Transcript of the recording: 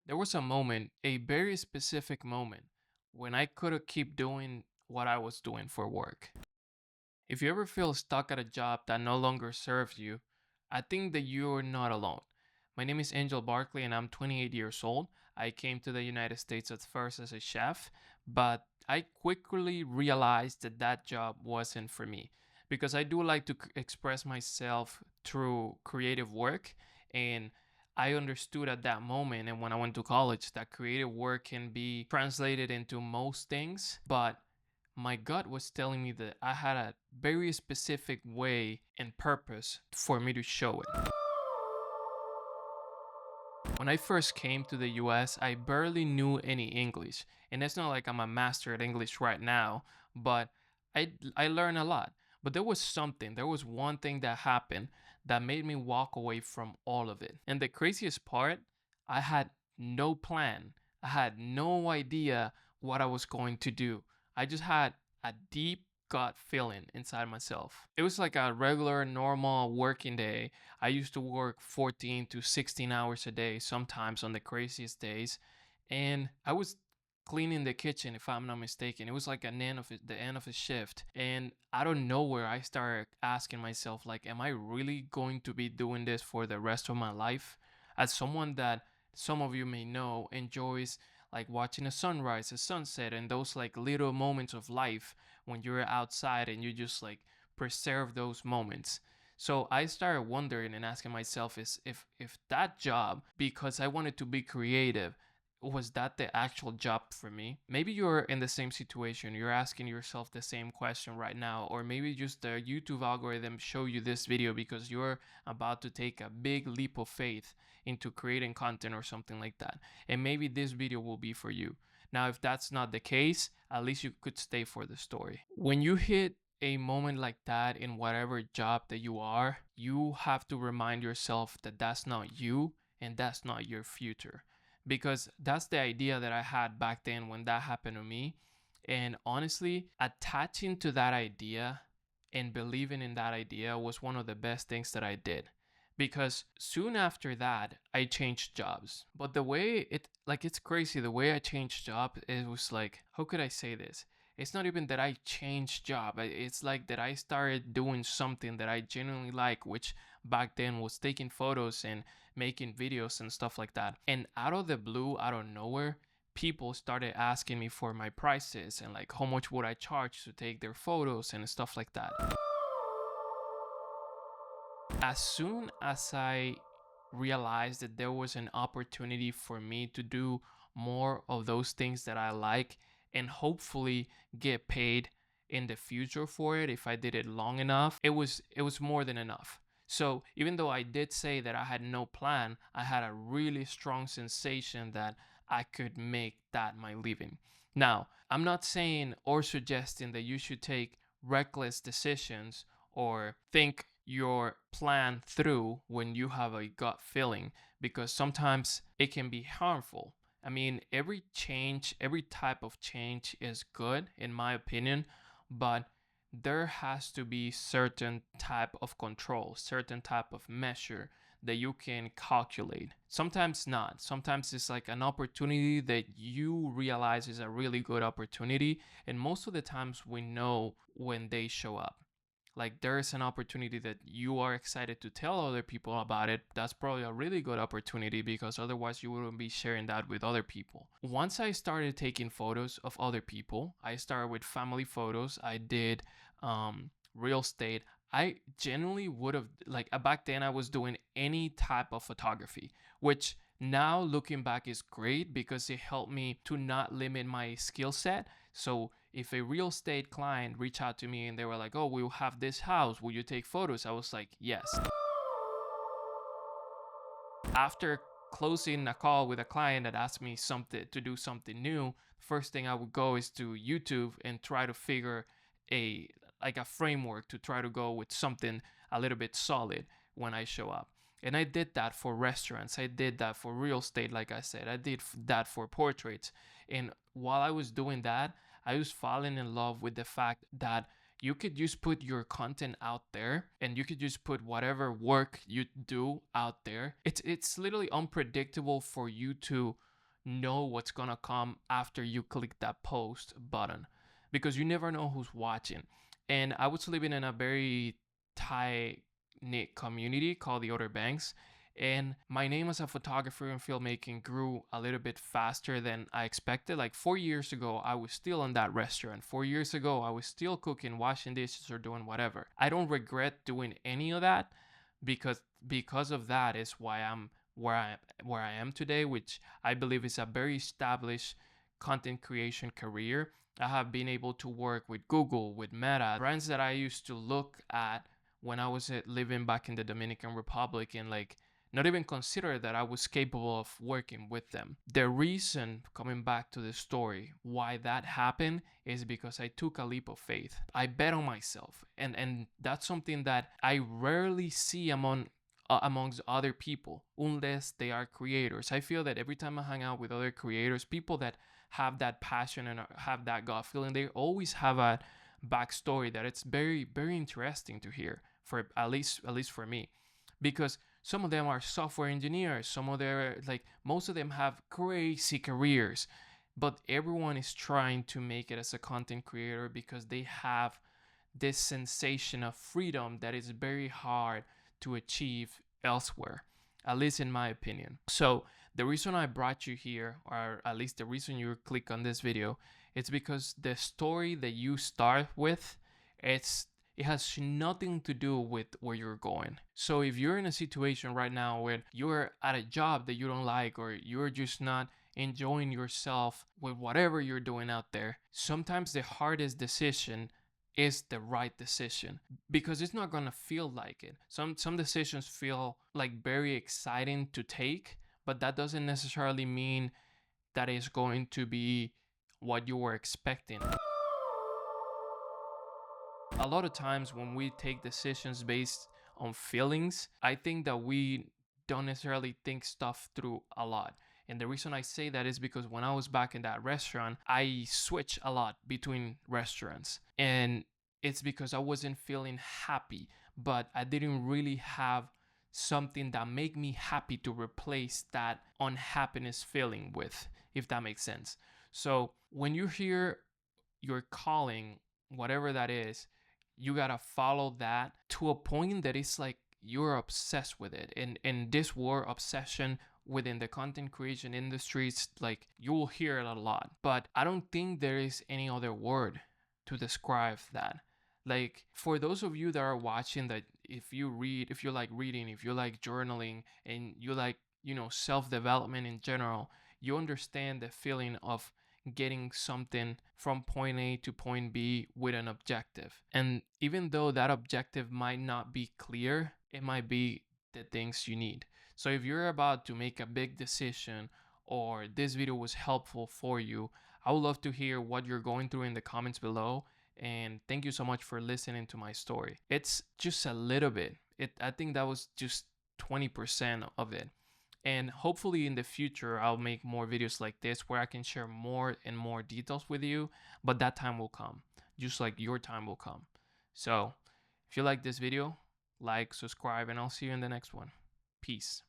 There was a moment, a very specific moment, when I couldn't keep doing what I was doing for work. If you ever feel stuck at a job that no longer serves you, I think that you're not alone. My name is Angel Barkley and I'm 28 years old. I came to the United States at first as a chef, but I quickly realized that that job wasn't for me because I do like to express myself through creative work, and I understood at that moment and when I went to college that creative work can be translated into most things, but my gut was telling me that I had a very specific way and purpose for me to show it. When I first came to the US, I barely knew any English. And it's not like I'm a master at English right now, but I learned a lot. But there was one thing that happened that made me walk away from all of it. And the craziest part, I had no plan. I had no idea what I was going to do. I just had a deep gut feeling inside myself. It was like a regular, normal working day. I used to work 14 to 16 hours a day, sometimes on the craziest days. And I was cleaning the kitchen, if I'm not mistaken. It was like the end of a shift. And out of nowhere, I started asking myself, like, am I really going to be doing this for the rest of my life? As someone that some of you may know enjoys like watching a sunrise, a sunset, and those like little moments of life when you're outside and you just like preserve those moments. So I started wondering and asking myself is if that job, because I wanted to be creative, was that the actual job for me? Maybe you're in the same situation. You're asking yourself the same question right now, or maybe just the YouTube algorithm show you this video because you're about to take a big leap of faith into creating content or something like that. And maybe this video will be for you. Now, if that's not the case, at least you could stay for the story. When you hit a moment like that in whatever job that you are, you have to remind yourself that that's not you and that's not your future. Because that's the idea that I had back then when that happened to me. And honestly, attaching to that idea and believing in that idea was one of the best things that I did. Because soon after that, I changed jobs. But the way it's crazy. The way I changed job, it was like, how could I say this? It's not even that I changed job. It's like that I started doing something that I genuinely like, which back then was taking photos and making videos and stuff like that. And out of the blue, out of nowhere, people started asking me for my prices and like how much would I charge to take their photos and stuff like that. As soon as I realized that there was an opportunity for me to do more of those things that I like and hopefully get paid in the future for it if I did it long enough, it was more than enough. So even though I did say that I had no plan, I had a really strong sensation that I could make that my living. Now, I'm not saying or suggesting that you should take reckless decisions or think your plan through when you have a gut feeling, because sometimes it can be harmful. I mean, every change, every type of change is good in my opinion, but there has to be certain type of control, certain type of measure that you can calculate. Sometimes not. Sometimes it's like an opportunity that you realize is a really good opportunity, and most of the times we know when they show up. Like there's an opportunity that you are excited to tell other people about it. That's probably a really good opportunity because otherwise you wouldn't be sharing that with other people. Once I started taking photos of other people, I started with family photos. I did real estate. I genuinely would have like back then I was doing any type of photography, which now looking back is great because it helped me to not limit my skill set. So if a real estate client reached out to me and they were like, oh, we'll have this house, will you take photos? I was like, yes. After closing a call with a client that asked me something to do something new, first thing I would go is to YouTube and try to figure a like a framework to try to go with something a little bit solid when I show up. And I did that for restaurants. I did that for real estate, like I said. I did that for portraits. And while I was doing that, I was falling in love with the fact that you could just put your content out there and you could just put whatever work you do out there. It's literally unpredictable for you to know what's gonna come after you click that post button, because you never know who's watching. And I was living in a very tight knit community called the Outer Banks, and my name as a photographer and filmmaking grew a little bit faster than I expected. Like 4 years ago, I was still in that restaurant. 4 years ago, I was still cooking, washing dishes, or doing whatever. I don't regret doing any of that, because of that is why I'm where I am today, which I believe is a very established content creation career. I have been able to work with Google, with Meta, brands that I used to look at when I was living back in the Dominican Republic, and like not even consider that I was capable of working with them. The reason, coming back to the story, why that happened is because I took a leap of faith. I bet on myself, and that's something that I rarely see amongst other people unless they are creators. I feel that every time I hang out with other creators, people that have that passion and have that gut feeling, they always have a backstory that it's very, very interesting to hear, for at least for me, because some of them are software engineers, some of them, like most of them, have crazy careers, but everyone is trying to make it as a content creator because they have this sensation of freedom that is very hard to achieve elsewhere, at least in my opinion. So the reason I brought you here, or at least the reason you click on this video, it's because the story that you start with, it has nothing to do with where you're going. So if you're in a situation right now where you're at a job that you don't like, or you're just not enjoying yourself with whatever you're doing out there, sometimes the hardest decision is the right decision, because it's not gonna feel like it. Some decisions feel like very exciting to take, but that doesn't necessarily mean that it's going to be what you were expecting. A lot of times when we take decisions based on feelings, I think that we don't necessarily think stuff through a lot. And the reason I say that is because when I was back in that restaurant, I switched a lot between restaurants. And it's because I wasn't feeling happy, but I didn't really have something that made me happy to replace that unhappiness feeling with, if that makes sense. So when you hear your calling, whatever that is, you gotta follow that to a point that it's like you're obsessed with it. And this word obsession within the content creation industries, like you will hear it a lot, but I don't think there is any other word to describe that. Like for those of you that are watching, that if you like reading, if you like journaling, and you like, self-development in general, you understand the feeling of getting something from point A to point B with an objective. And even though that objective might not be clear, it might be the things you need. So if you're about to make a big decision, or this video was helpful for you, I would love to hear what you're going through in the comments below. And thank you so much for listening to my story. It's just a little bit. I think that was just 20% of it. And hopefully in the future, I'll make more videos like this where I can share more and more details with you, but that time will come, just like your time will come. So if you like this video, like, subscribe, and I'll see you in the next one. Peace.